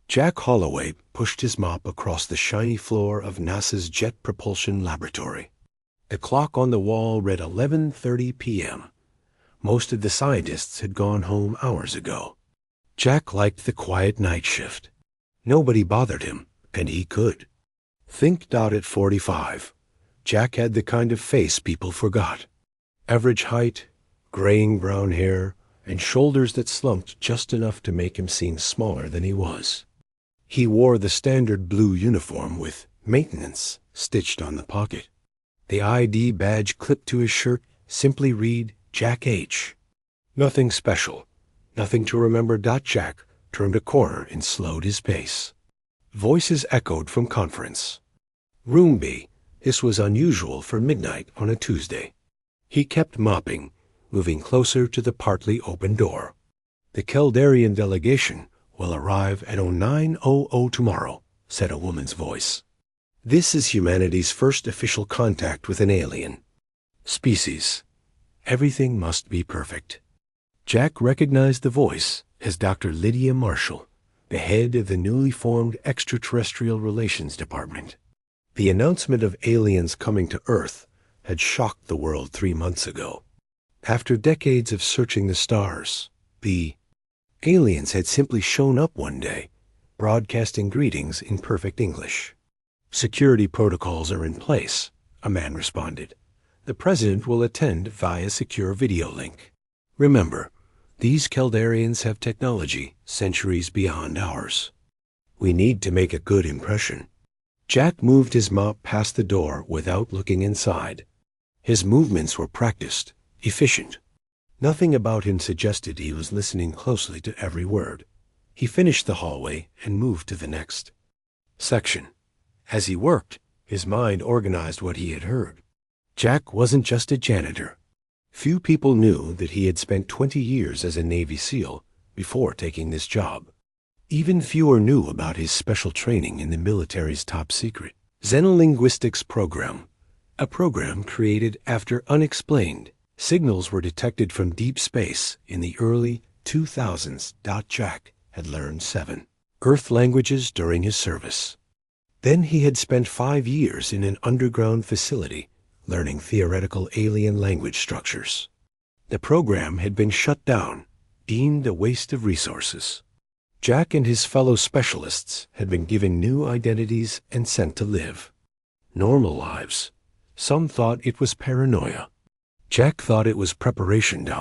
Jack Holloway pushed his mop across the shiny floor of NASA's Jet Propulsion Laboratory. The clock on the wall read 11:30 p.m. Most of the scientists had gone home hours ago. Jack liked the quiet night shift. Nobody bothered him, and he could. Think dot at 45. Jack had the kind of face people forgot. Average height, graying brown hair, and shoulders that slumped just enough to make him seem smaller than he was. He wore the standard blue uniform with "Maintenance" stitched on the pocket. The ID badge clipped to his shirt simply read Jack H. Nothing special, nothing to remember. Jack turned a corner and slowed his pace. Voices echoed from conference. Room B. This was unusual for midnight on a Tuesday. He kept mopping, moving closer to the partly open door. The Keldarian delegation will arrive at 0900 tomorrow, said a woman's voice. This is humanity's first official contact with an alien species. Everything must be perfect. Jack recognized the voice as Dr. Lydia Marshall, the head of the newly formed Extraterrestrial Relations Department. The announcement of aliens coming to Earth had shocked the world 3 months ago. After decades of searching the stars, the aliens had simply shown up one day, broadcasting greetings in perfect English. Security protocols are in place, a man responded. The president will attend via secure video link. Remember, these Keldarians have technology centuries beyond ours. We need to make a good impression. Jack moved his mop past the door without looking inside. His movements were practiced, efficient. Nothing about him suggested he was listening closely to every word. He finished the hallway and moved to the next section. As he worked, his mind organized what he had heard. Jack wasn't just a janitor. Few people knew that he had spent 20 years as a Navy SEAL before taking this job. Even fewer knew about his special training in the military's top secret Xenolinguistics program, a program created after unexplained signals were detected from deep space in the early 2000s. Jack had learned 7 Earth languages during his service. Then he had spent 5 years in an underground facility learning theoretical alien language structures. The program had been shut down, deemed a waste of resources. Jack and his fellow specialists had been given new identities and sent to live normal lives. Some thought it was paranoia. Jack thought it was preparation.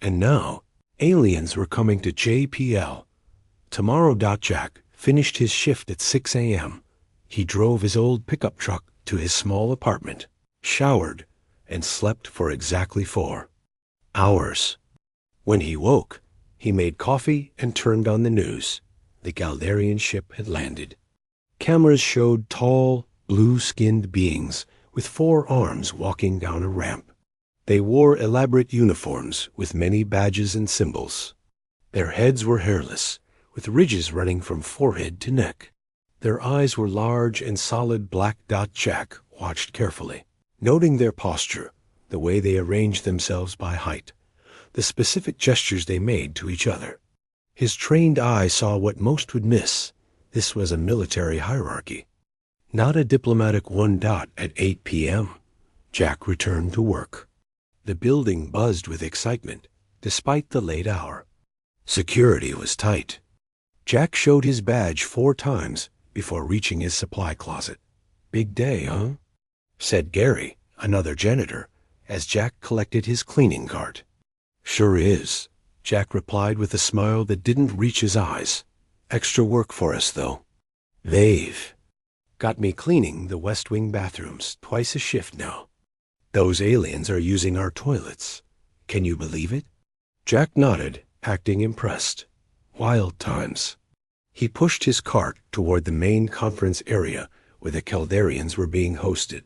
And now, aliens were coming to JPL. Tomorrow. Jack finished his shift at 6 a.m. He drove his old pickup truck to his small apartment, showered, and slept for exactly 4 hours. When he woke, he made coffee and turned on the news. The Galdarian ship had landed. Cameras showed tall, blue-skinned beings with 4 arms walking down a ramp. They wore elaborate uniforms with many badges and symbols. Their heads were hairless, with ridges running from forehead to neck. Their eyes were large and solid black. Jack watched carefully, noting their posture, the way they arranged themselves by height, the specific gestures they made to each other. His trained eye saw what most would miss. This was a military hierarchy, not a diplomatic one. At 8 p.m., Jack returned to work. The building buzzed with excitement, despite the late hour. Security was tight. Jack showed his badge 4 times before reaching his supply closet. "Big day, huh?" said Gary, another janitor, as Jack collected his cleaning cart. "Sure is," Jack replied with a smile that didn't reach his eyes. "Extra work for us, though. They've got me cleaning the West Wing bathrooms twice a shift now. Those aliens are using our toilets. Can you believe it?" Jack nodded, acting impressed. Wild times. He pushed his cart toward the main conference area where the Keldarians were being hosted.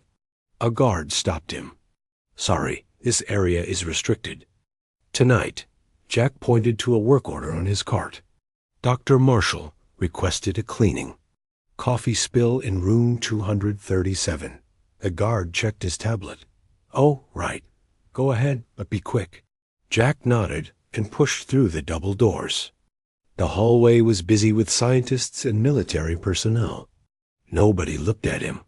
A guard stopped him. "Sorry, this area is restricted." Tonight, Jack pointed to a work order on his cart. Dr. Marshall requested a cleaning. Coffee spill in room 237. The guard checked his tablet. "Oh, right. Go ahead, but be quick." Jack nodded and pushed through the double doors. The hallway was busy with scientists and military personnel. Nobody looked at him.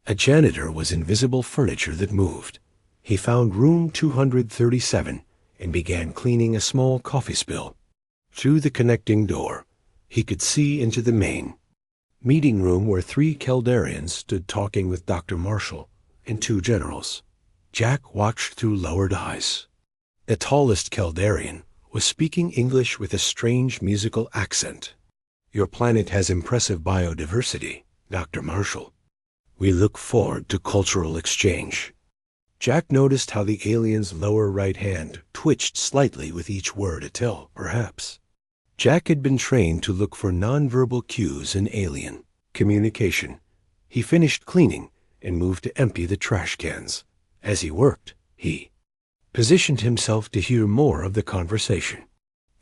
A janitor was invisible furniture that moved. He found room 237 and began cleaning a small coffee spill. Through the connecting door, he could see into the main meeting room where 3 Caldarians stood talking with Dr. Marshall and 2 generals. Jack watched through lowered eyes. The tallest Caldarian was speaking English with a strange musical accent. "Your planet has impressive biodiversity, Dr. Marshall. We look forward to cultural exchange." Jack noticed how the alien's lower right hand twitched slightly with each word until, perhaps. Jack had been trained to look for nonverbal cues in alien communication. He finished cleaning and moved to empty the trash cans. As he worked, he positioned himself to hear more of the conversation.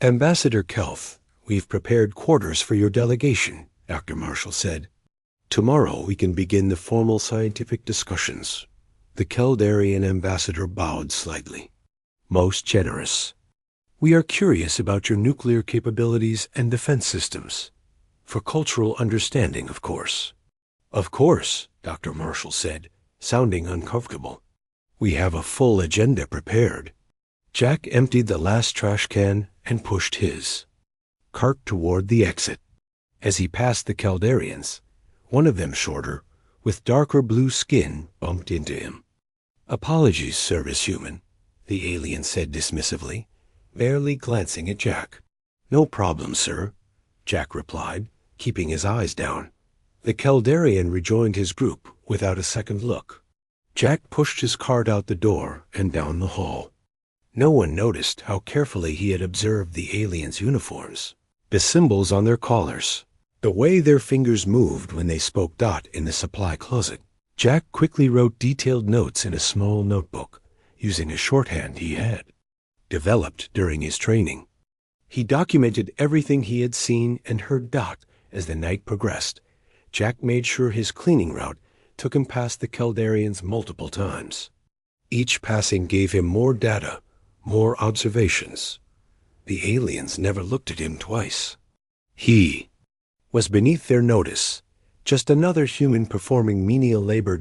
"Ambassador Kelth, we've prepared quarters for your delegation," Dr. Marshall said. "Tomorrow we can begin the formal scientific discussions." The Caldarian ambassador bowed slightly. "Most generous. We are curious about your nuclear capabilities and defense systems. For cultural understanding, of course." "Of course," Dr. Marshall said, sounding uncomfortable. "We have a full agenda prepared." Jack emptied the last trash can and pushed his cart toward the exit. As he passed the Caldarians, one of them shorter, with darker blue skin, bumped into him. "Apologies, service human," the alien said dismissively, barely glancing at Jack. "No problem, sir," Jack replied, keeping his eyes down. The Caldarian rejoined his group without a second look. Jack pushed his cart out the door and down the hall. No one noticed how carefully he had observed the aliens' uniforms, the symbols on their collars, the way their fingers moved when they spoke Dot in the supply closet. Jack quickly wrote detailed notes in a small notebook, using a shorthand he had developed during his training. He documented everything he had seen and heard Dot as the night progressed. Jack made sure his cleaning route took him past the Caldarians multiple times. Each passing gave him more data, more observations. The aliens never looked at him twice. He was beneath their notice, just another human performing menial labor.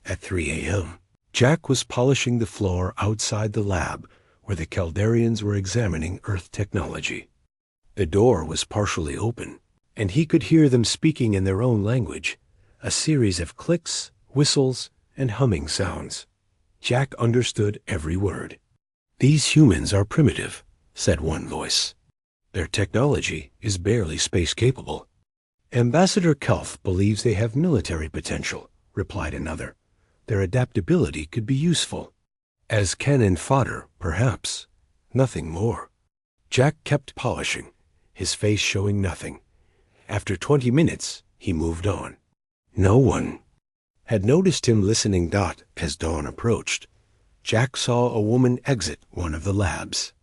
At 3 a.m., Jack was polishing the floor outside the lab where the Caldarians were examining Earth technology. The door was partially open, and he could hear them speaking in their own language, a series of clicks, whistles, and humming sounds. Jack understood every word. "These humans are primitive," said one voice. "Their technology is barely space-capable." "Ambassador Kelth believes they have military potential," replied another. "Their adaptability could be useful. As cannon fodder, perhaps. Nothing more." Jack kept polishing, his face showing nothing. After 20 minutes, he moved on. No one had noticed him listening. As dawn approached, Jack saw a woman exit one of the labs.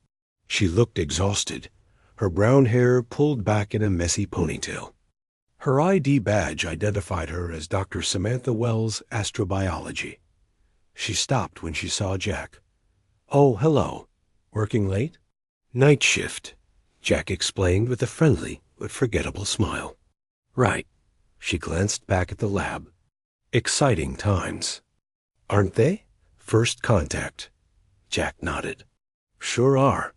She looked exhausted, her brown hair pulled back in a messy ponytail. Her ID badge identified her as Dr. Samantha Wells, Astrobiology. She stopped when she saw Jack. "Oh, hello. Working late?" "Night shift," Jack explained with a friendly but forgettable smile. "Right." She glanced back at the lab. "Exciting times." "Aren't they?" "First contact." Jack nodded. "Sure are."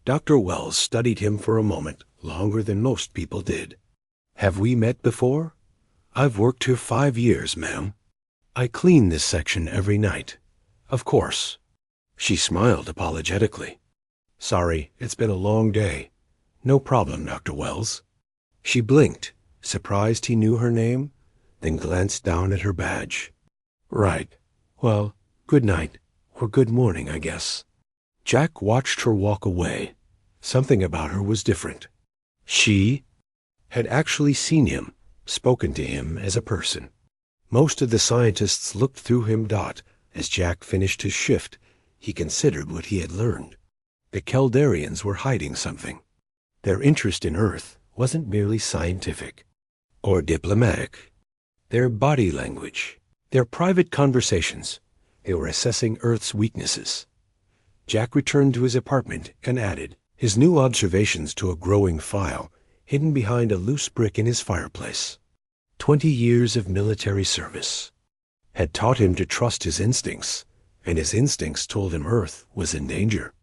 Dr. Wells studied him for a moment, longer than most people did. "Have we met before?" "I've worked here 5 years, ma'am. I clean this section every night." "Of course." She smiled apologetically. "Sorry, it's been a long day." "No problem, Dr. Wells." She blinked, surprised he knew her name, then glanced down at her badge. "Right. Well, good night, or good morning, I guess." Jack watched her walk away. Something about her was different. She had actually seen him, spoken to him as a person. Most of the scientists looked through him. As Jack finished his shift, he considered what he had learned. The Caldarians were hiding something. Their interest in Earth wasn't merely scientific or diplomatic. Their body language, their private conversations, they were assessing Earth's weaknesses. Jack returned to his apartment and added, his new observations to a growing file hidden behind a loose brick in his fireplace. 20 years of military service had taught him to trust his instincts, and his instincts told him Earth was in danger.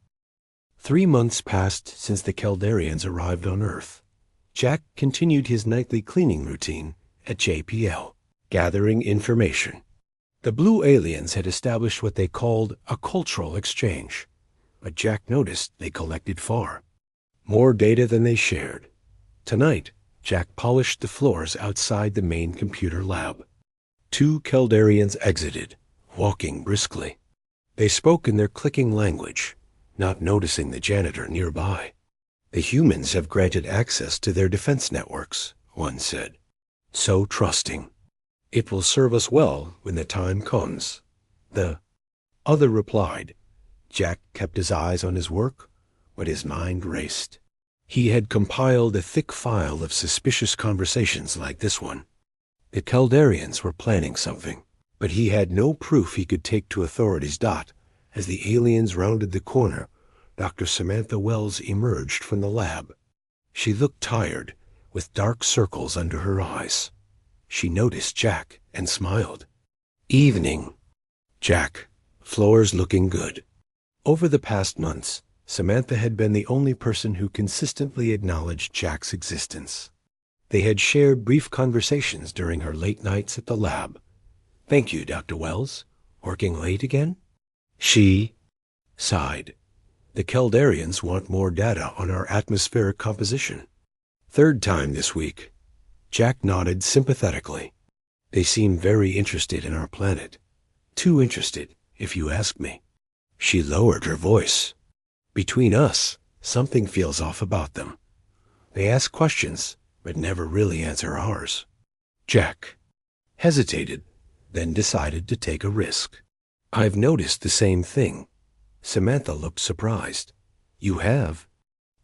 3 months passed since the Caldarians arrived on Earth. Jack continued his nightly cleaning routine at JPL, gathering information. The blue aliens had established what they called a cultural exchange, but Jack noticed they collected far more data than they shared. Tonight, Jack polished the floors outside the main computer lab. 2 Caldarians exited, walking briskly. They spoke in their clicking language, not noticing the janitor nearby. The humans have granted access to their defense networks, one said. So trusting. It will serve us well when the time comes. The other replied. Jack kept his eyes on his work, but his mind raced. He had compiled a thick file of suspicious conversations like this one. The Caldarians were planning something, but he had no proof he could take to authorities. As the aliens rounded the corner, Dr. Samantha Wells emerged from the lab. She looked tired, with dark circles under her eyes. She noticed Jack and smiled. Evening. Jack, floor's looking good. Over the past months, Samantha had been the only person who consistently acknowledged Jack's existence. They had shared brief conversations during her late nights at the lab. Thank you, Dr. Wells. Working late again? She sighed. The Caldarians want more data on our atmospheric composition. 3rd time this week. Jack nodded sympathetically. They seem very interested in our planet. Too interested, if you ask me. She lowered her voice. Between us, something feels off about them. They ask questions, but never really answer ours. Jack hesitated, then decided to take a risk. I've noticed the same thing. Samantha looked surprised. You have?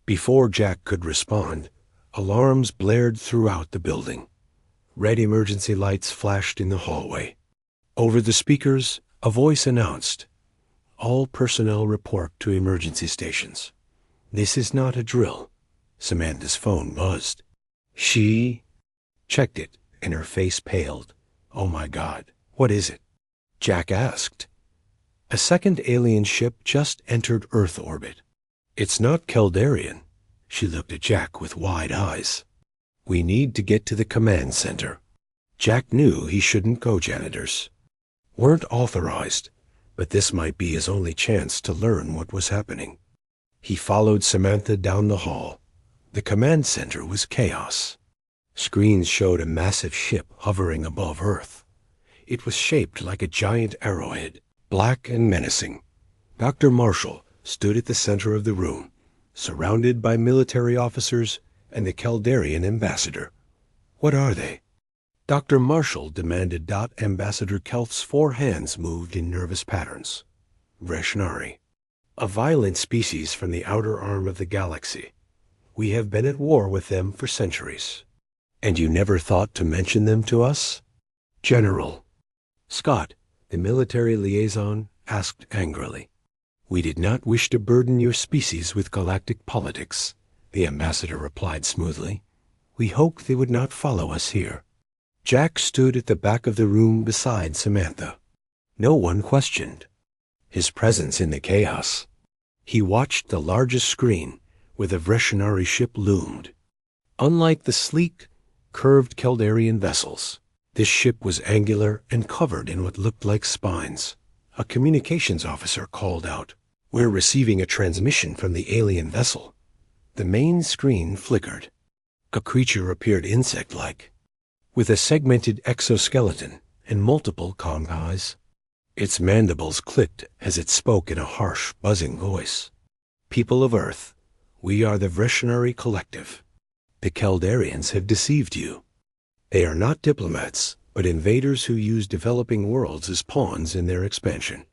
Before Jack could respond, alarms blared throughout the building. Red emergency lights flashed in the hallway. Over the speakers, a voice announced, all personnel report to emergency stations. This is not a drill. Samantha's phone buzzed. She checked it, and her face paled. Oh my God, what is it? Jack asked. A second alien ship just entered Earth orbit. It's not Caldarian. She looked at Jack with wide eyes. We need to get to the command center. Jack knew he shouldn't go. Janitors weren't authorized, but this might be his only chance to learn what was happening. He followed Samantha down the hall. The command center was chaos. Screens showed a massive ship hovering above Earth. It was shaped like a giant arrowhead, black and menacing. Dr. Marshall stood at the center of the room, surrounded by military officers and the Caldarian ambassador. What are they? Dr. Marshall demanded. Ambassador Kelth's 4 hands moved in nervous patterns. Vreshnari, a violent species from the outer arm of the galaxy. We have been at war with them for centuries. And you never thought to mention them to us? General Scott, the military liaison, asked angrily. We did not wish to burden your species with galactic politics, the ambassador replied smoothly. We hoped they would not follow us here. Jack stood at the back of the room beside Samantha. No one questioned his presence in the chaos. He watched the largest screen where the Vreshnari ship loomed. Unlike the sleek, curved Caldarian vessels, this ship was angular and covered in what looked like spines. A communications officer called out, We're receiving a transmission from the alien vessel. The main screen flickered. A creature appeared insect-like, with a segmented exoskeleton and multiple comm eyes. Its mandibles clicked as it spoke in a harsh, buzzing voice. People of Earth, we are the Vreshnari Collective. The Caldarians have deceived you. They are not diplomats, but invaders who use developing worlds as pawns in their expansion.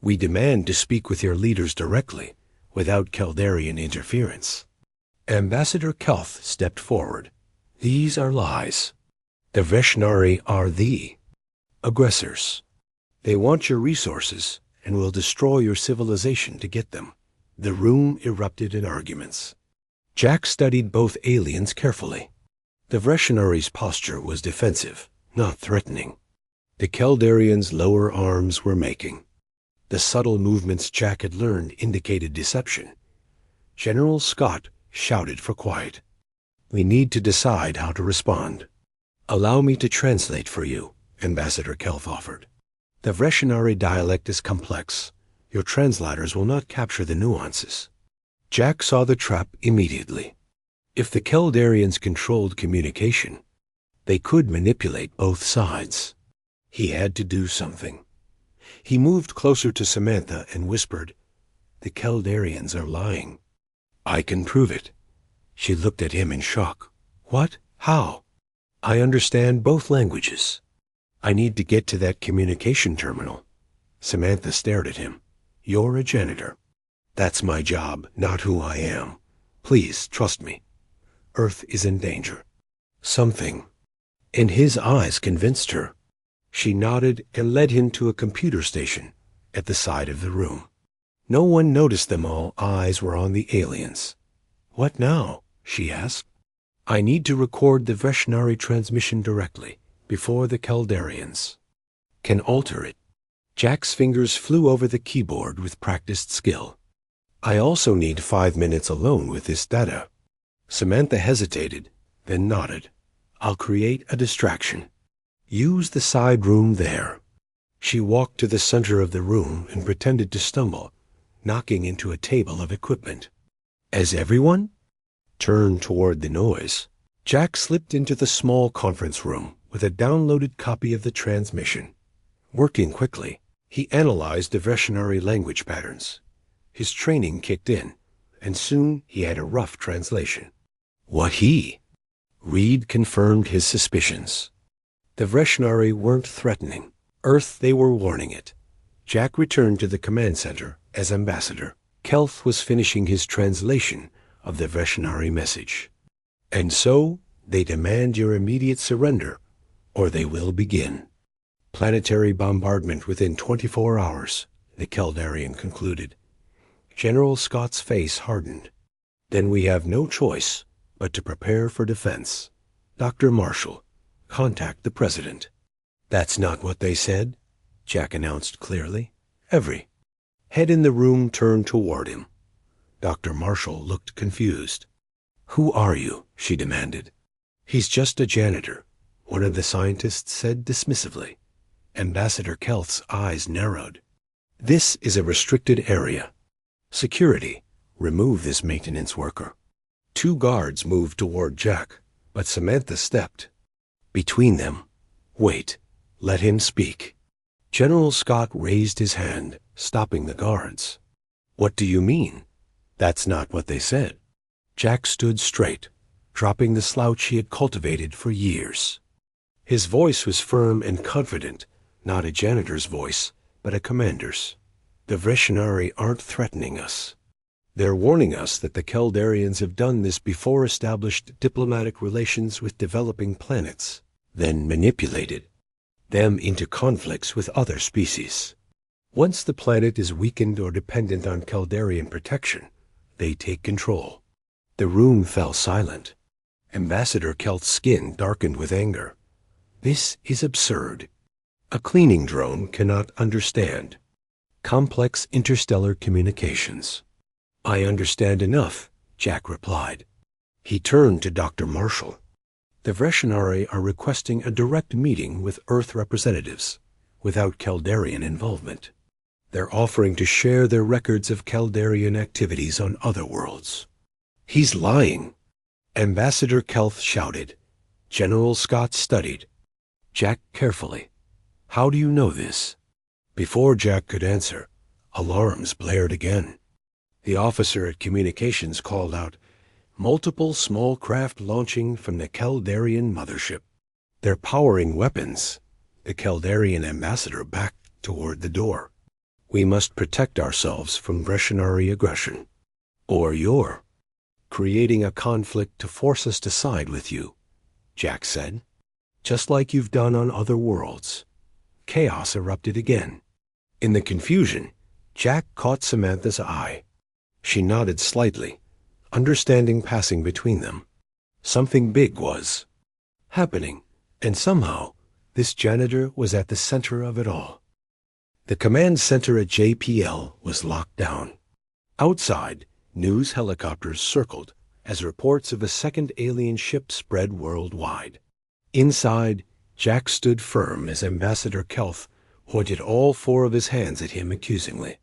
We demand to speak with your leaders directly, without Caldarian interference. Ambassador Kelth stepped forward. These are lies. The Vreshnari are the aggressors. They want your resources and will destroy your civilization to get them. The room erupted in arguments. Jack studied both aliens carefully. The Vreshnary's posture was defensive, not threatening. The Keldarian's lower arms were making. The subtle movements Jack had learned indicated deception. General Scott shouted for quiet. "We need to decide how to respond." "Allow me to translate for you," Ambassador Kelth offered. "The Vreshnari dialect is complex. Your translators will not capture the nuances." Jack saw the trap immediately. If the Keldarians controlled communication, they could manipulate both sides. He had to do something. He moved closer to Samantha and whispered, "The Keldarians are lying." "I can prove it." She looked at him in shock. "What? How?" "I understand both languages. I need to get to that communication terminal." Samantha stared at him. "You're a janitor." "That's my job, not who I am. Please trust me. Earth is in danger." Something in his eyes convinced her. She nodded and led him to a computer station at the side of the room. No one noticed them. All eyes were on the aliens. "What now?" she asked. "I need to record the Vreshnari transmission directly, before the Keldarians can alter it." Jack's fingers flew over the keyboard with practiced skill. "I also need 5 minutes alone with this data." Samantha hesitated, then nodded. "I'll create a distraction. Use the side room there." She walked to the center of the room and pretended to stumble, knocking into a table of equipment. As everyone turned toward the noise, Jack slipped into the small conference room with a downloaded copy of the transmission. Working quickly, he analyzed the Vreshnari language patterns. His training kicked in, and soon he had a rough translation. Reed confirmed his suspicions. The Vreshnari weren't threatening Earth, they were warning it. Jack returned to the command center as ambassador. Kelth was finishing his translation of the Vreshnari message. "And so, they demand your immediate surrender, or they will begin planetary bombardment within 24 hours, the Keldarian concluded. General Scott's face hardened. "Then we have no choice but to prepare for defense. Dr. Marshall, contact the President." "That's not what they said," Jack announced clearly. Every head in the room turned toward him. Dr. Marshall looked confused. "Who are you?" she demanded. "He's just a janitor," one of the scientists said dismissively. Ambassador Kelth's eyes narrowed. "This is a restricted area. Security, remove this maintenance worker." 2 guards moved toward Jack, but Samantha stepped between them. "Wait, let him speak." General Scott raised his hand, stopping the guards. "What do you mean?" "That's not what they said." Jack stood straight, dropping the slouch he had cultivated for years. His voice was firm and confident, not a janitor's voice, but a commander's. "The Vreshnari aren't threatening us. They're warning us that the Keldarians have done this before, established diplomatic relations with developing planets, then manipulated them into conflicts with other species. Once the planet is weakened or dependent on Keldarian protection, they take control." The room fell silent. Ambassador Kelth's skin darkened with anger. "This is absurd. A cleaning drone cannot understand complex interstellar communications." "I understand enough," Jack replied. He turned to Dr. Marshall. "The Vreshnari are requesting a direct meeting with Earth representatives, without Keldarian involvement. They're offering to share their records of Keldarian activities on other worlds." "He's lying," Ambassador Kelth shouted. General Scott studied Jack carefully. "How do you know this?" Before Jack could answer, alarms blared again. The officer at communications called out, "Multiple small craft launching from the Keldarian mothership. They're powering weapons." The Keldarian ambassador backed toward the door. "We must protect ourselves from Vreshnari aggression. Or you're creating a conflict to force us to side with you," Jack said. "Just like you've done on other worlds." Chaos erupted again. In the confusion, Jack caught Samantha's eye. She nodded slightly, understanding passing between them. Something big was happening, and somehow this janitor was at the center of it all. The command center at JPL was locked down. Outside, news helicopters circled as reports of a second alien ship spread worldwide. Inside, Jack stood firm as Ambassador Kelth pointed all four of his hands at him accusingly.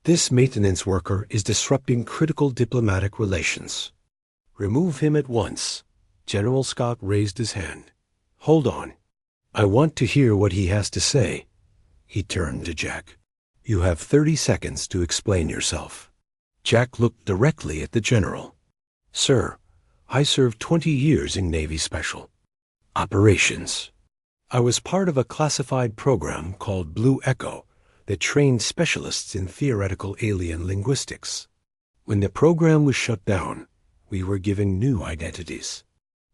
This maintenance worker is disrupting critical diplomatic relations. Remove him at once. General Scott raised his hand. Hold on. I want to hear what he has to say. He turned to Jack. You have 30 seconds to explain yourself. Jack looked directly at the general. Sir, I served 20 years in Navy Special Operations. I was part of a classified program called Blue Echo that trained specialists in theoretical alien linguistics. When the program was shut down, we were given new identities.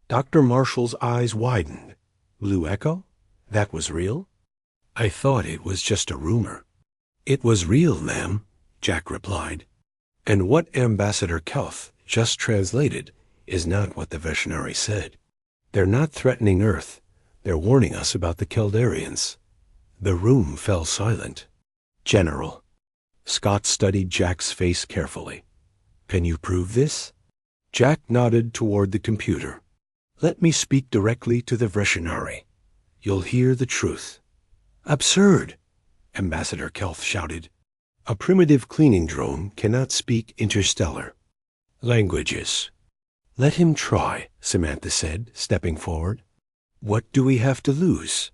Dr. Marshall's eyes widened. Blue Echo? That was real? I thought it was just a rumor. It was real, ma'am, Jack replied. And what Ambassador Kelth just translated is not what the Visionary said. They're not threatening Earth. They're warning us about the Keldarians. The room fell silent. General. Scott studied Jack's face carefully. Can you prove this? Jack nodded toward the computer. Let me speak directly to the Visionary. You'll hear the truth. Absurd, Ambassador Kelth shouted. A primitive cleaning drone cannot speak interstellar languages. Let him try, Samantha said, stepping forward. What do we have to lose?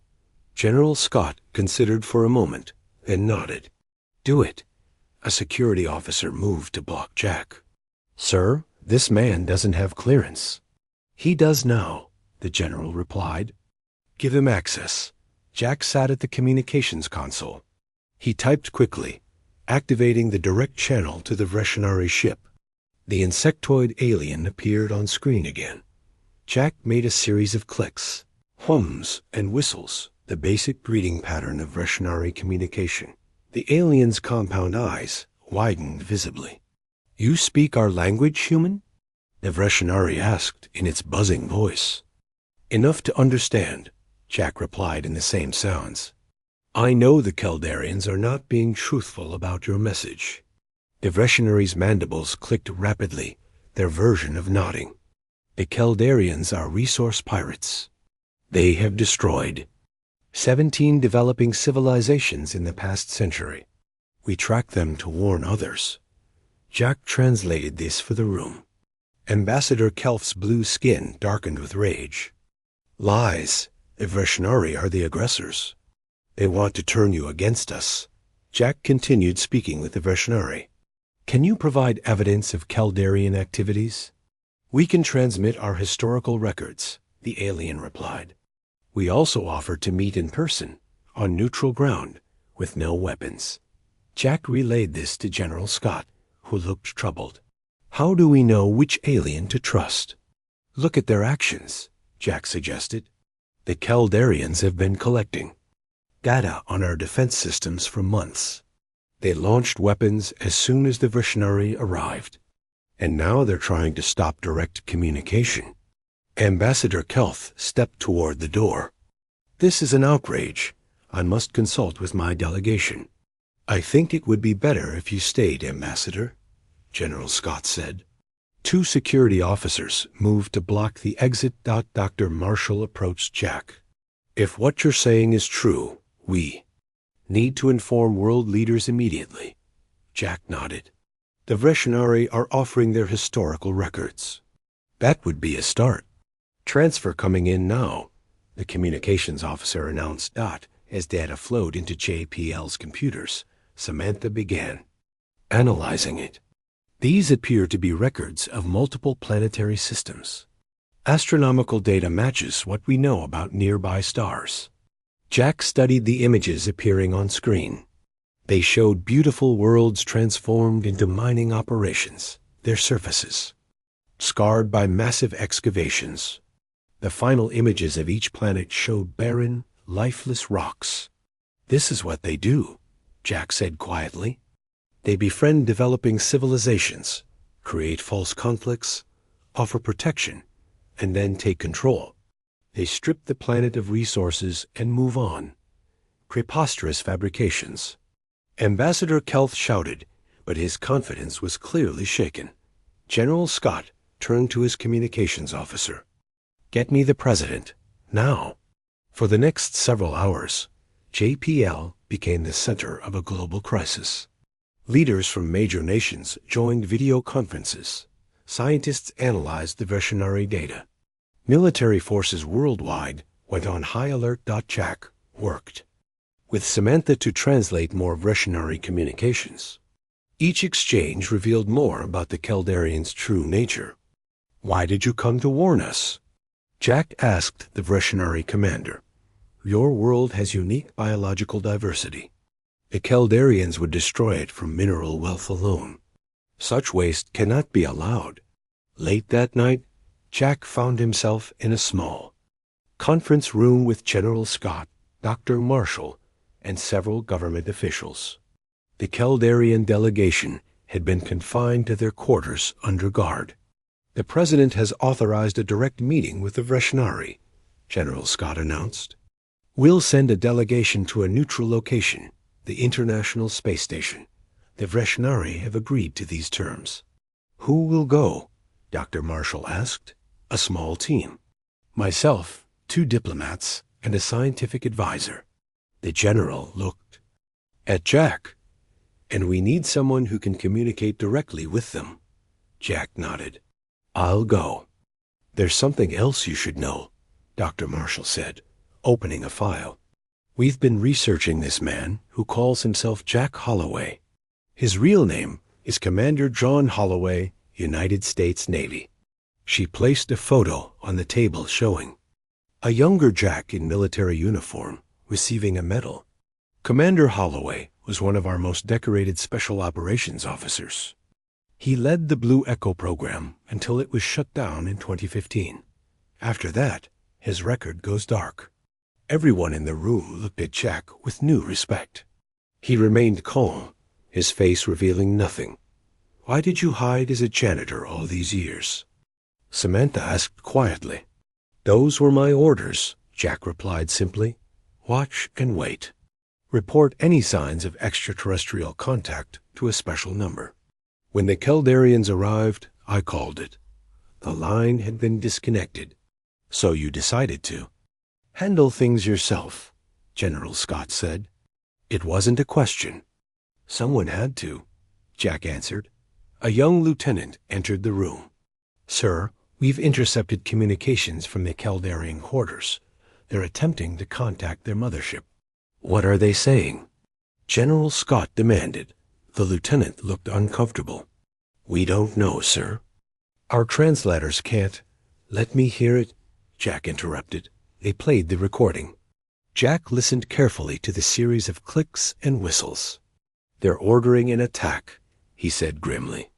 General Scott considered for a moment, then nodded. Do it. A security officer moved to block Jack. Sir, this man doesn't have clearance. He does now, the general replied. Give him access. Jack sat at the communications console. He typed quickly, activating the direct channel to the Visionary ship. The insectoid alien appeared on screen again. Jack made a series of clicks, hums, and whistles, the basic greeting pattern of Visionary communication. The alien's compound eyes widened visibly. You speak our language, human? The Visionary asked in its buzzing voice. Enough to understand, Jack replied in the same sounds. I know the Keldarians are not being truthful about your message. The Visionary's mandibles clicked rapidly, their version of nodding. The Keldarians are resource pirates. They have destroyed 17 developing civilizations in the past century. We track them to warn others. Jack translated this for the room. Ambassador Kelth's blue skin darkened with rage. Lies. The Visionary are the aggressors. They want to turn you against us. Jack continued speaking with the Visionary. Can you provide evidence of Keldarian activities? We can transmit our historical records, the alien replied. We also offer to meet in person, on neutral ground, with no weapons. Jack relayed this to General Scott, who looked troubled. How do we know which alien to trust? Look at their actions, Jack suggested. The Keldarians have been collecting data on our defense systems for months. They launched weapons as soon as the Visionary arrived, and now they're trying to stop direct communication. Ambassador Kelth stepped toward the door. This is an outrage. I must consult with my delegation. I think it would be better if you stayed, Ambassador, General Scott said. Two security officers moved to block the exit. Dr. Marshall approached Jack. If what you're saying is true, we need to inform world leaders immediately. Jack nodded. The Visionary are offering their historical records. That would be a start. Transfer coming in now, the communications officer announced. As data flowed into JPL's computers, Samantha began analyzing it. These appear to be records of multiple planetary systems. Astronomical data matches what we know about nearby stars. Jack studied the images appearing on screen. They showed beautiful worlds transformed into mining operations, their surfaces scarred by massive excavations. The final images of each planet showed barren, lifeless rocks. This is what they do, Jack said quietly. They befriend developing civilizations, create false conflicts, offer protection, and then take control. They strip the planet of resources and move on. Preposterous fabrications. Ambassador Kelth shouted, but his confidence was clearly shaken. General Scott turned to his communications officer. "Get me the president, now." For the next several hours, JPL became the center of a global crisis. Leaders from major nations joined video conferences. Scientists analyzed the Veshinari data. Military forces worldwide went on high alert. Jack worked with Samantha to translate more Veshinari communications. Each exchange revealed more about the Keldarians' true nature. "Why did you come to warn us?" Jack asked the Veshinari commander. "Your world has unique biological diversity. The Keldarians would destroy it for mineral wealth alone. Such waste cannot be allowed." Late that night, Jack found himself in a small conference room with General Scott, Dr. Marshall, and several government officials. The Keldarian delegation had been confined to their quarters under guard. "The President has authorized a direct meeting with the Veshinari," General Scott announced. "We'll send a delegation to a neutral location, the International Space Station. The Veshinari have agreed to these terms." "Who will go?" Dr. Marshall asked. "A small team. Myself, 2 diplomats, and a scientific advisor." The general looked at Jack. "And we need someone who can communicate directly with them." Jack nodded. "I'll go." "There's something else you should know," Dr. Marshall said, opening a file. "We've been researching this man who calls himself Jack Holloway. His real name is Commander John Holloway, United States Navy." She placed a photo on the table showing a younger Jack in military uniform receiving a medal. Commander Holloway was one of our most decorated special operations officers. He led the Blue Echo program until it was shut down in 2015. After that, his record goes dark. Everyone in the room looked at Jack with new respect. He remained calm, his face revealing nothing. "Why did you hide as a janitor all these years?" Samantha asked quietly. "Those were my orders," Jack replied simply. "Watch and wait. Report any signs of extraterrestrial contact to a special number." When the Keldarians arrived, I called it. The line had been disconnected. "So you decided to handle things yourself," General Scott said. "It wasn't a question." "Someone had to," Jack answered. A young lieutenant entered the room. "Sir, we've intercepted communications from the Keldarian quarters. They're attempting to contact their mothership." "What are they saying?" General Scott demanded. The lieutenant looked uncomfortable. "We don't know, sir." "Our translators can't—" "Let me hear it," Jack interrupted. They played the recording. Jack listened carefully to the series of clicks and whistles. "They're ordering an attack," he said grimly.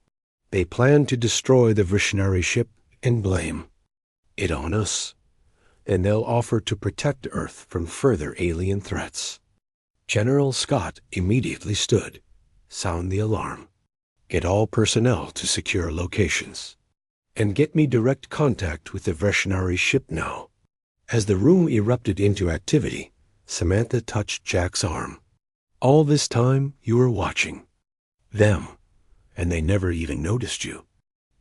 "They plan to destroy the Veshinari ship and blame it on us. Then they'll offer to protect Earth from further alien threats." General Scott immediately stood. "Sound the alarm. Get all personnel to secure locations. And get me direct contact with the Veshinari ship now." As the room erupted into activity, Samantha touched Jack's arm. "All this time you were watching them, and they never even noticed you."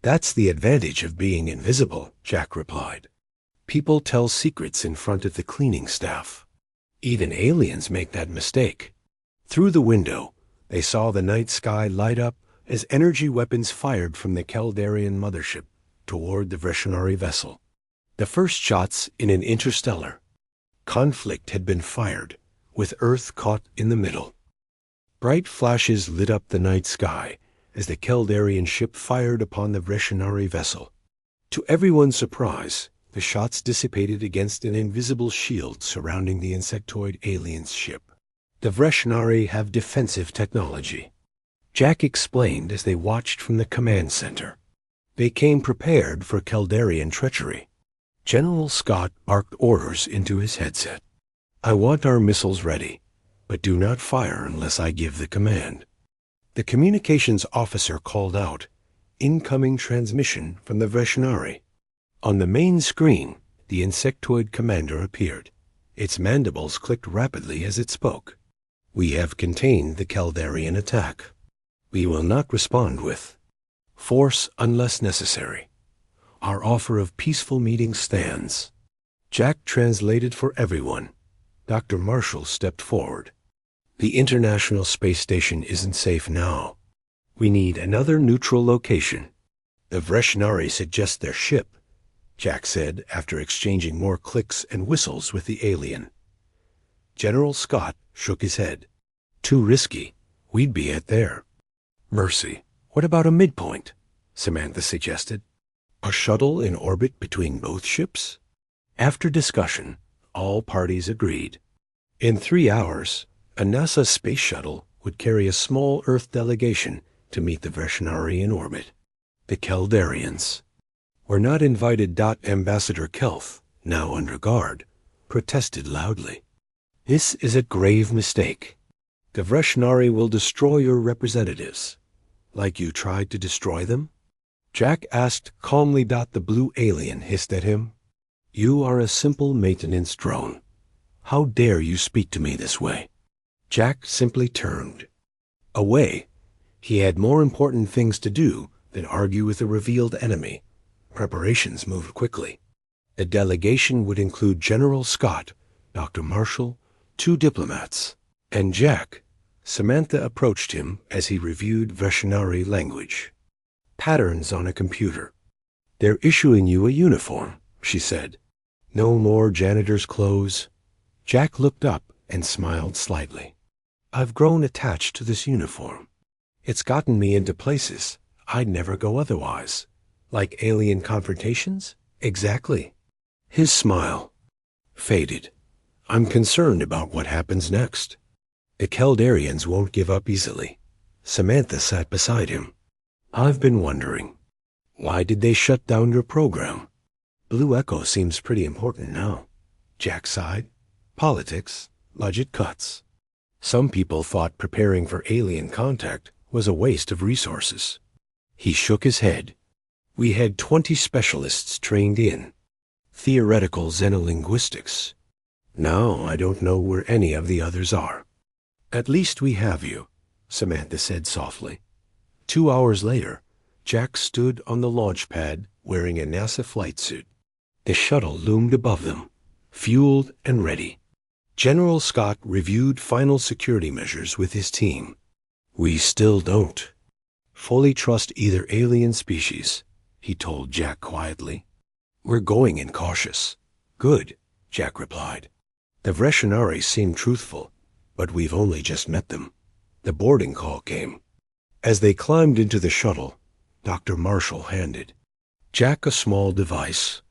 "That's the advantage of being invisible," Jack replied. "People tell secrets in front of the cleaning staff. Even aliens make that mistake." Through the window, they saw the night sky light up as energy weapons fired from the Keldarian mothership toward the Veshinari vessel. The first shots in an interstellar conflict had been fired, with Earth caught in the middle. Bright flashes lit up the night sky as the Keldarian ship fired upon the Veshinari vessel. To everyone's surprise, the shots dissipated against an invisible shield surrounding the insectoid alien's ship. "The Veshinari have defensive technology," Jack explained as they watched from the command center. "They came prepared for Keldarian treachery." General Scott barked orders into his headset. "I want our missiles ready, but do not fire unless I give the command." The communications officer called out, "Incoming transmission from the Veshnari." On the main screen, the insectoid commander appeared. Its mandibles clicked rapidly as it spoke. "We have contained the Caldarian attack. We will not respond with force unless necessary. Our offer of peaceful meeting stands." Jack translated for everyone. Dr. Marshall stepped forward. "The International Space Station isn't safe now. We need another neutral location." "The Veshnari suggest their ship," Jack said after exchanging more clicks and whistles with the alien. General Scott shook his head. "Too risky. We'd be at there." "Mercy, what about a midpoint?" Samantha suggested. "A shuttle in orbit between both ships?" After discussion, all parties agreed. In 3 hours, a NASA space shuttle would carry a small Earth delegation to meet the Veshnari in orbit. The Caldarians were not invited. Ambassador Kelth, now under guard, protested loudly. "This is a grave mistake. The Veshnari will destroy your representatives, like you tried to destroy them?" Jack asked calmly. The blue alien hissed at him. "You are a simple maintenance drone. How dare you speak to me this way?" Jack simply turned away. He had more important things to do than argue with a revealed enemy. Preparations moved quickly. The delegation would include General Scott, Dr. Marshall, 2 diplomats, and Jack. Samantha approached him as he reviewed Veshnari language. "Patterns on a computer. They're issuing you a uniform," she said. "No more janitor's clothes." Jack looked up and smiled slightly. "I've grown attached to this uniform. It's gotten me into places I'd never go otherwise." "Like alien confrontations?" "Exactly." His smile faded. "I'm concerned about what happens next. The Caldarians won't give up easily." Samantha sat beside him. "I've been wondering, why did they shut down your program?" "Blue Echo seems pretty important now," Jack sighed. "Politics, budget cuts. Some people thought preparing for alien contact was a waste of resources." He shook his head. "We had 20 specialists trained in theoretical xenolinguistics. Now I don't know where any of the others are." "At least we have you," Samantha said softly. 2 hours later, Jack stood on the launch pad wearing a NASA flight suit. The shuttle loomed above them, fueled and ready. General Scott reviewed final security measures with his team. "We still don't fully trust either alien species," he told Jack quietly. "We're going in cautious." "Good," Jack replied. "The Veshnari seem truthful, but we've only just met them." The boarding call came. As they climbed into the shuttle, Dr. Marshall handed Jack a small device.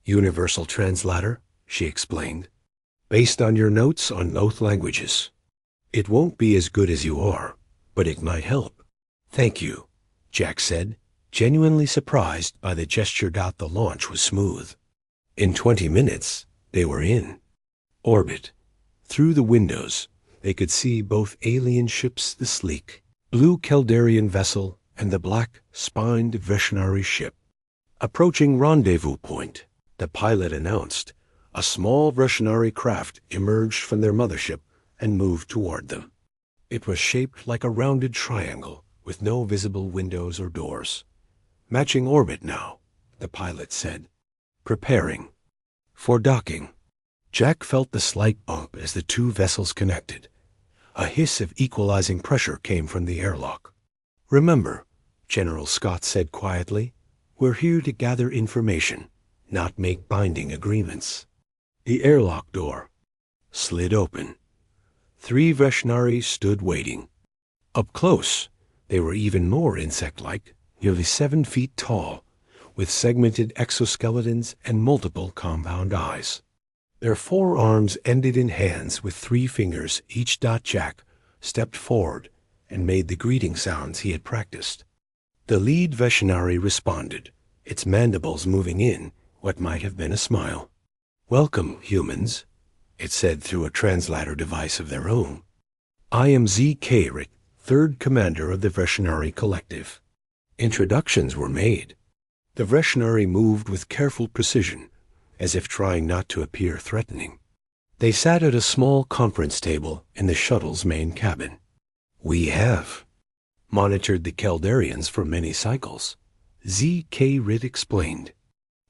"Universal translator," she explained, "based on your notes on both languages. It won't be as good as you are, but it might help." "Thank you," Jack said, genuinely surprised by the gesture. The launch was smooth. In 20 minutes, they were in orbit. Through the windows, they could see both alien ships, the sleek blue Caldarian vessel and the black, spined Veshnari ship. Approaching rendezvous point, the pilot announced. A small Veshnari craft emerged from their mothership and moved toward them. It was shaped like a rounded triangle with no visible windows or doors. "Matching orbit now," the pilot said. "Preparing for docking." Jack felt the slight bump as the 2 vessels connected. A hiss of equalizing pressure came from the airlock. "Remember," General Scott said quietly, "we're here to gather information, not make binding agreements." The airlock door slid open. 3 Veshnari stood waiting. Up close, they were even more insect-like, nearly 7 feet tall, with segmented exoskeletons and multiple compound eyes. Their forearms ended in hands with 3 fingers each. Jack stepped forward and made the greeting sounds he had practiced. The lead Veshnari responded, its mandibles moving in what might have been a smile. "Welcome, humans," it said through a translator device of their own. "I am Z. Kairik, third commander of the Vreshenari Collective. Introductions were made. The Vreshenari moved with careful precision, as if trying not to appear threatening. They sat at a small conference table in the shuttle's main cabin. "We have monitored the Caldarians for many cycles," Z.K. Ritt explained.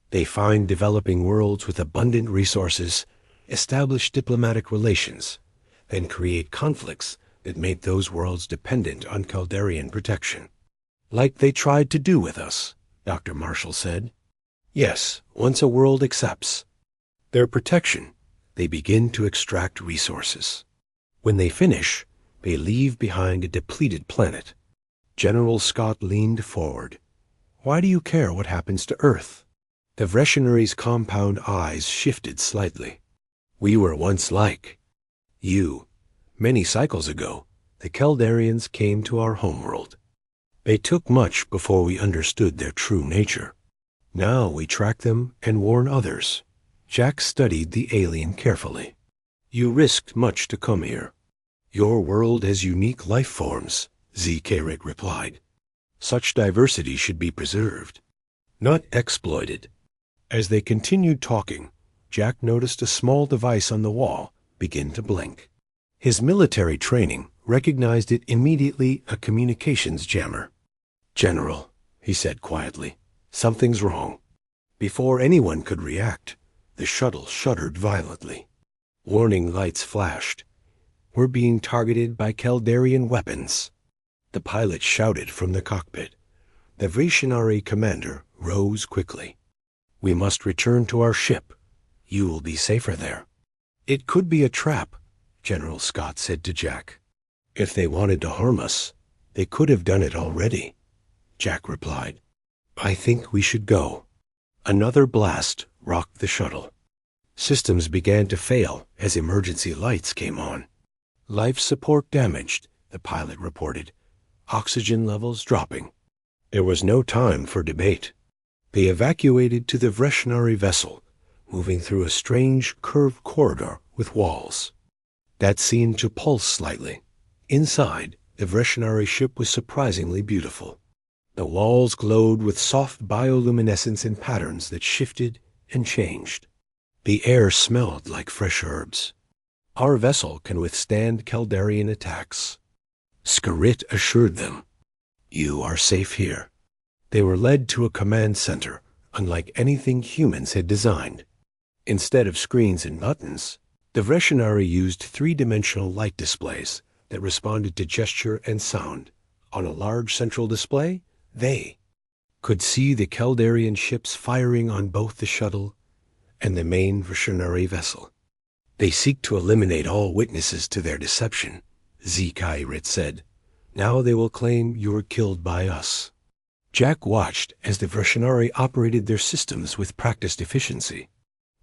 "They find developing worlds with abundant resources, establish diplomatic relations, then create conflicts that make those worlds dependent on Caldarian protection. Like they tried to do with us," Dr. Marshall said. "Yes, once a world accepts their protection, they begin to extract resources. When they finish, they leave behind a depleted planet." General Scott leaned forward. "Why do you care what happens to Earth?" The Vreshenari's compound eyes shifted slightly. "We were once like you. Many cycles ago, the Caldarians came to our homeworld. They took much before we understood their true nature. Now we track them and warn others." Jack studied the alien carefully. "You risked much to come here. Your world has unique life forms," Z.K. Ritt replied. "Such diversity should be preserved, not exploited." As they continued talking, Jack noticed a small device on the wall begin to blink. His military training recognized it immediately a communications jammer. "General," he said quietly, "something's wrong." Before anyone could react, the shuttle shuddered violently. Warning lights flashed. "We're being targeted by Caldarian weapons." The pilot shouted from the cockpit. The Vreshenari commander rose quickly. "We must return to our ship. You will be safer there." "It could be a trap," General Scott said to Jack. "If they wanted to harm us, they could have done it already," Jack replied. "I think we should go." Another blast rocked the shuttle. Systems began to fail as emergency lights came on. "Life support damaged," the pilot reported. "Oxygen levels dropping." There was no time for debate. They evacuated to the Vreshenari vessel, moving through a strange curved corridor with walls that seemed to pulse slightly. Inside, the Vreshenari ship was surprisingly beautiful. The walls glowed with soft bioluminescence in patterns that shifted and changed. The air smelled like fresh herbs. "Our vessel can withstand Caldarian attacks," Scarit assured them. "You are safe here." They were led to a command center, unlike anything humans had designed. Instead of screens and buttons, the Vreshenari used three-dimensional light displays that responded to gesture and sound. On a large central display, they could see the Caldarian ships firing on both the shuttle and the main Vreshenari vessel. "They seek to eliminate all witnesses to their deception," Z.K. Ritt said. "Now they will claim you were killed by us." Jack watched as the Vreshenari operated their systems with practiced efficiency.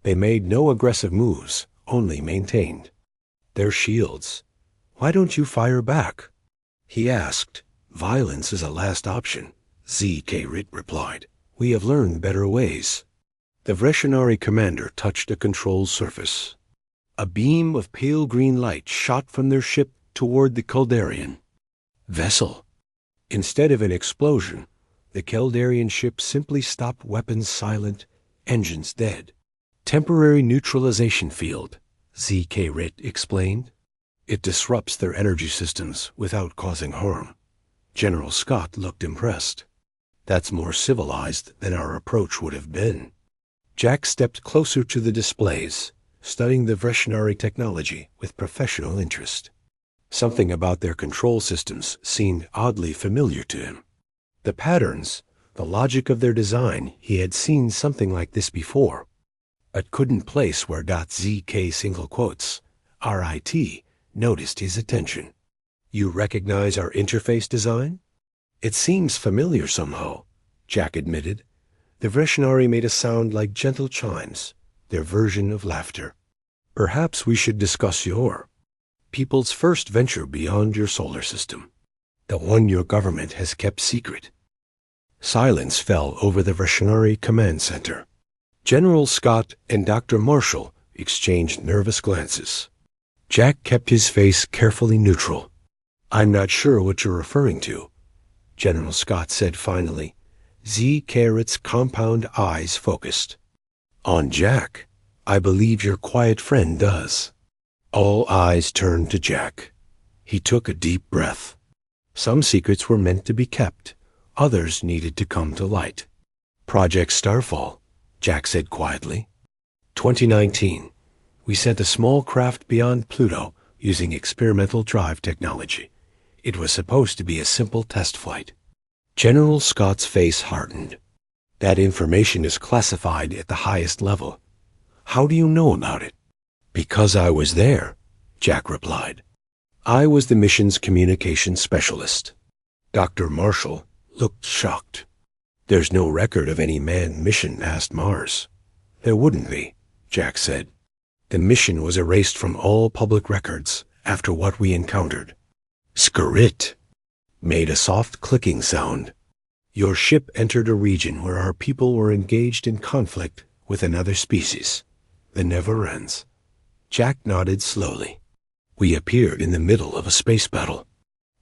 They made no aggressive moves, only maintained their shields. "Why don't you fire back?" he asked. "Violence is a last option," Z.K. Ritt replied. "We have learned better ways." The Vreshenari commander touched a control surface. A beam of pale green light shot from their ship toward the Caldarian vessel. Instead of an explosion, the Caldarian ship simply stopped, weapons silent, engines dead. "Temporary neutralization field," Z.K. Ritt explained. "It disrupts their energy systems without causing harm." General Scott looked impressed. "That's more civilized than our approach would have been." Jack stepped closer to the displays, studying the Vreshenari technology with professional interest. Something about their control systems seemed oddly familiar to him. The patterns, the logic of their design, he had seen something like this before, but couldn't place where .zk single quotes RIT noticed his attention. "You recognize our interface design?" "It seems familiar somehow," Jack admitted. The Vreshenari made a sound like gentle chimes, their version of laughter. "Perhaps we should discuss your people's first venture beyond your solar system, the one your government has kept secret." Silence fell over the Vreshenari command center. General Scott and Dr. Marshall exchanged nervous glances. Jack kept his face carefully neutral. I'm not sure what you're referring to, General Scott said finally. Z. Carrot's compound eyes focused. On Jack. I believe your quiet friend does. All eyes turned to Jack. He took a deep breath. Some secrets were meant to be kept. Others needed to come to light. Project Starfall, Jack said quietly. 2019. We sent a small craft beyond Pluto using experimental drive technology. It was supposed to be a simple test flight. General Scott's face hardened. That information is classified at the highest level. How do you know about it? Because I was there, Jack replied. I was the mission's communication specialist. Dr. Marshall looked shocked. There's no record of any manned mission past Mars. There wouldn't be, Jack said. The mission was erased from all public records after what we encountered. Skurrit made a soft clicking sound. Your ship entered a region where our people were engaged in conflict with another species, the Neverends. Jack nodded slowly. We appeared in the middle of a space battle.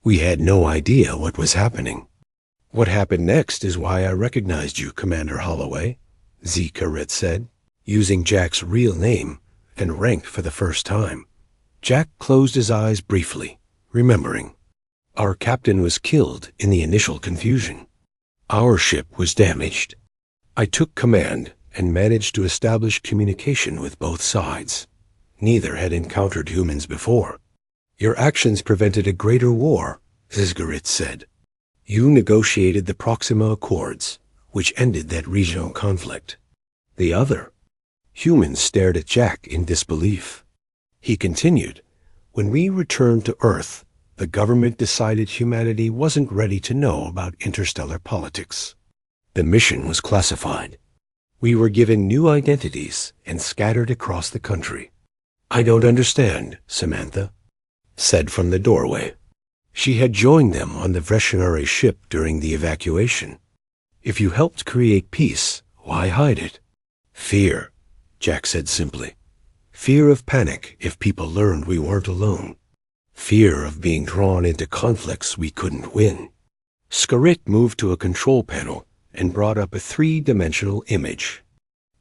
We had no idea what was happening. What happened next is why I recognized you, Commander Holloway, Z. Carrot said, using Jack's real name and rank for the first time. Jack closed his eyes briefly, remembering. Our captain was killed in the initial confusion. Our ship was damaged. I took command and managed to establish communication with both sides. Neither had encountered humans before. Your actions prevented a greater war, Zizgarit said. You negotiated the Proxima Accords, which ended that regional conflict. The other? Humans stared at Jack in disbelief. He continued, when we returned to Earth, the government decided humanity wasn't ready to know about interstellar politics. The mission was classified. We were given new identities and scattered across the country. I don't understand, Samantha said from the doorway. She had joined them on the Vreshinari ship during the evacuation. If you helped create peace, why hide it? Fear, Jack said simply. Fear of panic if people learned we weren't alone. Fear of being drawn into conflicts we couldn't win. Skurrit moved to a control panel and brought up a three-dimensional image.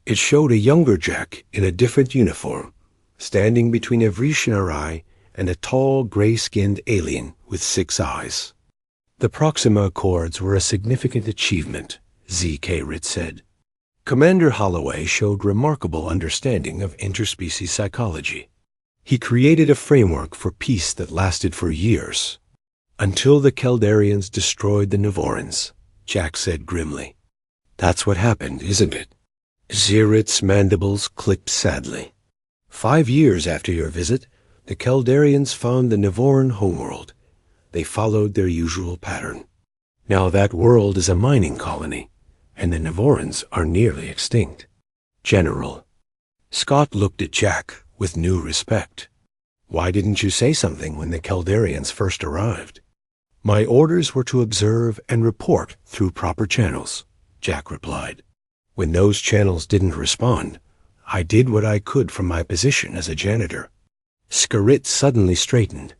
It showed a younger Jack in a different uniform, standing between a Vreshinari and a tall, gray-skinned alien with 6 eyes. The Proxima Accords were a significant achievement, Z.K. Ritt said. Commander Holloway showed remarkable understanding of interspecies psychology. He created a framework for peace that lasted for years. Until the Keldarians destroyed the Nevorans, Jack said grimly. That's what happened, isn't it? Zirit's mandibles clicked sadly. 5 years after your visit, the Keldarians found the Nevoran homeworld. They followed their usual pattern. Now that world is a mining colony, and the Nevorans are nearly extinct. General. Scott looked at Jack with new respect. Why didn't you say something when the Keldarians first arrived? My orders were to observe and report through proper channels, Jack replied. When those channels didn't respond, I did what I could from my position as a janitor. Skurrit suddenly straightened.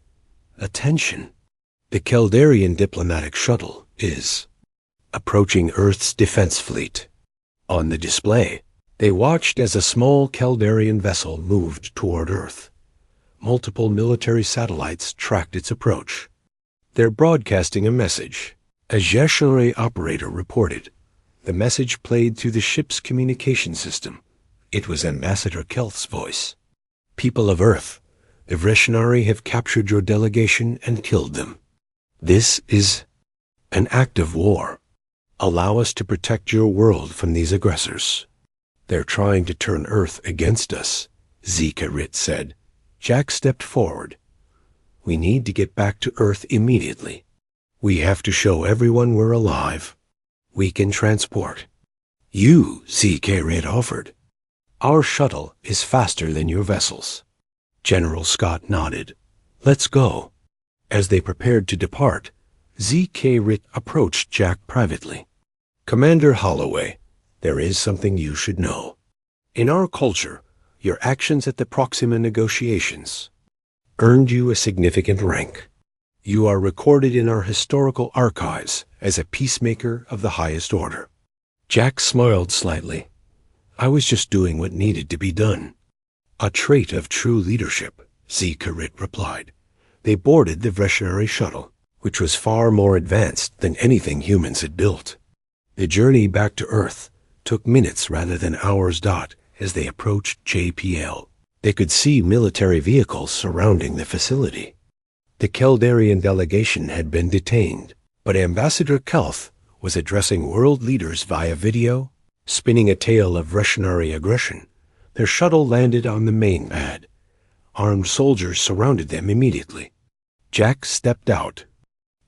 Attention. The Keldarian diplomatic shuttle is approaching Earth's defense fleet. On the display, they watched as a small Keldarian vessel moved toward Earth. Multiple military satellites tracked its approach. They're broadcasting a message. A Jeshore operator reported. The message played through the ship's communication system. It was Ambassador Kelth's voice. People of Earth, the Vreshinari have captured your delegation and killed them. This is an act of war. Allow us to protect your world from these aggressors. They're trying to turn Earth against us, Zika Rit said. Jack stepped forward. We need to get back to Earth immediately. We have to show everyone we're alive. We can transport. You, Z.K. Rit offered. Our shuttle is faster than your vessels. General Scott nodded. Let's go. As they prepared to depart, Z.K. Rit approached Jack privately. Commander Holloway, there is something you should know. In our culture, your actions at the Proxima negotiations earned you a significant rank. You are recorded in our historical archives as a peacemaker of the highest order." Jack smiled slightly. "I was just doing what needed to be done." "A trait of true leadership," Z-Carit replied. They boarded the Vreshinari shuttle, which was far more advanced than anything humans had built. The journey back to Earth took minutes rather than hours. As they approached JPL, they could see military vehicles surrounding the facility. The Keldarian delegation had been detained, but Ambassador Kelth was addressing world leaders via video, spinning a tale of Vreshinari aggression. Their shuttle landed on the main pad. Armed soldiers surrounded them immediately. Jack stepped out.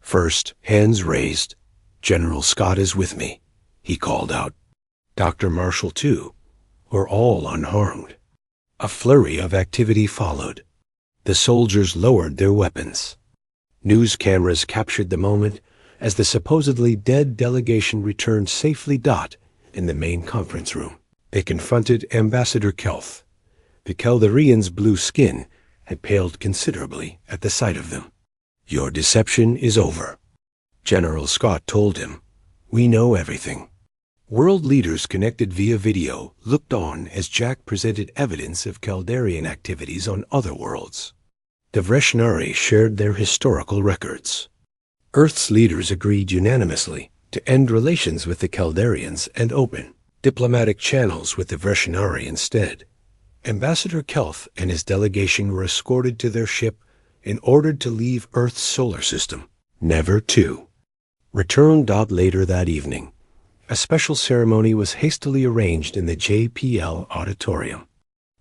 "First, hands raised. General Scott is with me," he called out. Dr. Marshall, too, were all unharmed. A flurry of activity followed. The soldiers lowered their weapons. News cameras captured the moment as the supposedly dead delegation returned safely. In the main conference room, they confronted Ambassador Kelth. The Keldarian's blue skin had paled considerably at the sight of them. "Your deception is over," General Scott told him. "We know everything." World leaders connected via video looked on as Jack presented evidence of Keldarian activities on other worlds. The Vreshinari shared their historical records. Earth's leaders agreed unanimously to end relations with the Keldarians and open diplomatic channels with the Vreshinari instead. Ambassador Kelth and his delegation were escorted to their ship and ordered to leave Earth's solar system, never to return. Later that evening, a special ceremony was hastily arranged in the JPL auditorium.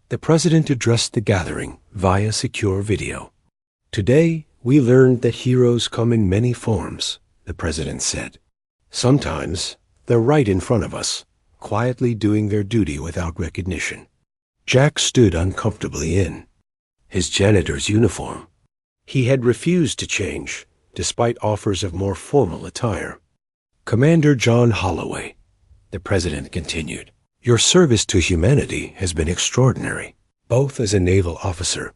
The president addressed the gathering via secure video. "Today, we learned that heroes come in many forms," the president said. "Sometimes they're right in front of us, quietly doing their duty without recognition." Jack stood uncomfortably in his janitor's uniform. He had refused to change, despite offers of more formal attire. "Commander John Holloway," the president continued, "your service to humanity has been extraordinary, both as a naval officer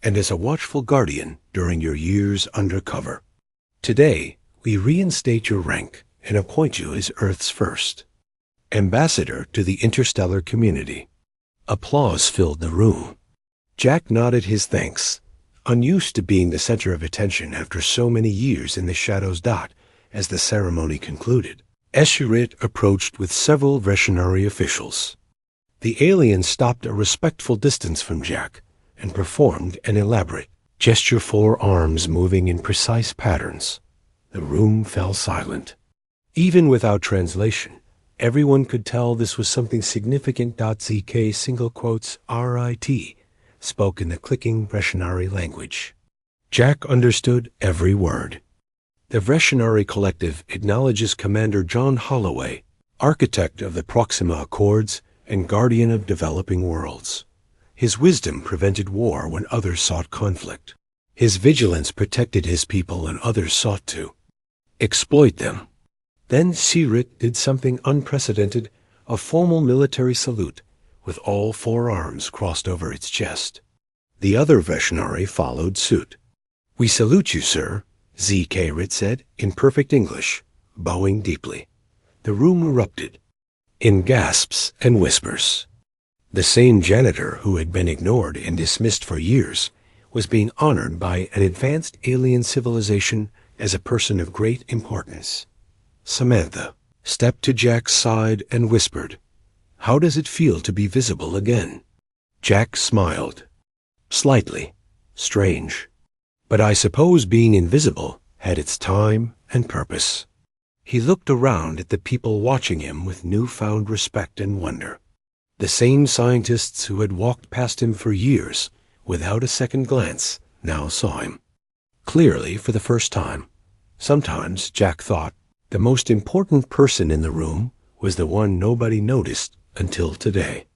and as a watchful guardian during your years undercover. Today, we reinstate your rank and appoint you as Earth's first ambassador to the interstellar community." Applause filled the room. Jack nodded his thanks, unused to being the center of attention after so many years in the shadows. As the ceremony concluded, Eschurit approached with several Vreshinari officials. The alien stopped a respectful distance from Jack and performed an elaborate gesture, 4 arms moving in precise patterns. The room fell silent. Even without translation, everyone could tell this was something significant. ZK single quotes RIT spoke in the clicking Vreshinari language. Jack understood every word. The Vreshinari Collective acknowledges Commander John Holloway, architect of the Proxima Accords and guardian of developing worlds. His wisdom prevented war when others sought conflict. His vigilance protected his people when others sought to exploit them. Then Sirit did something unprecedented, a formal military salute, with all 4 arms crossed over its chest. The other Vreshinari followed suit. "We salute you, sir," Z-Carit said in perfect English, bowing deeply. The room erupted in gasps and whispers. The same janitor who had been ignored and dismissed for years was being honored by an advanced alien civilization as a person of great importance. Samantha stepped to Jack's side and whispered, "How does it feel to be visible again?" Jack smiled. "Slightly. Strange. But I suppose being invisible had its time and purpose." He looked around at the people watching him with newfound respect and wonder. The same scientists who had walked past him for years without a second glance now saw him clearly for the first time. Sometimes, Jack thought, the most important person in the room was the one nobody noticed until today.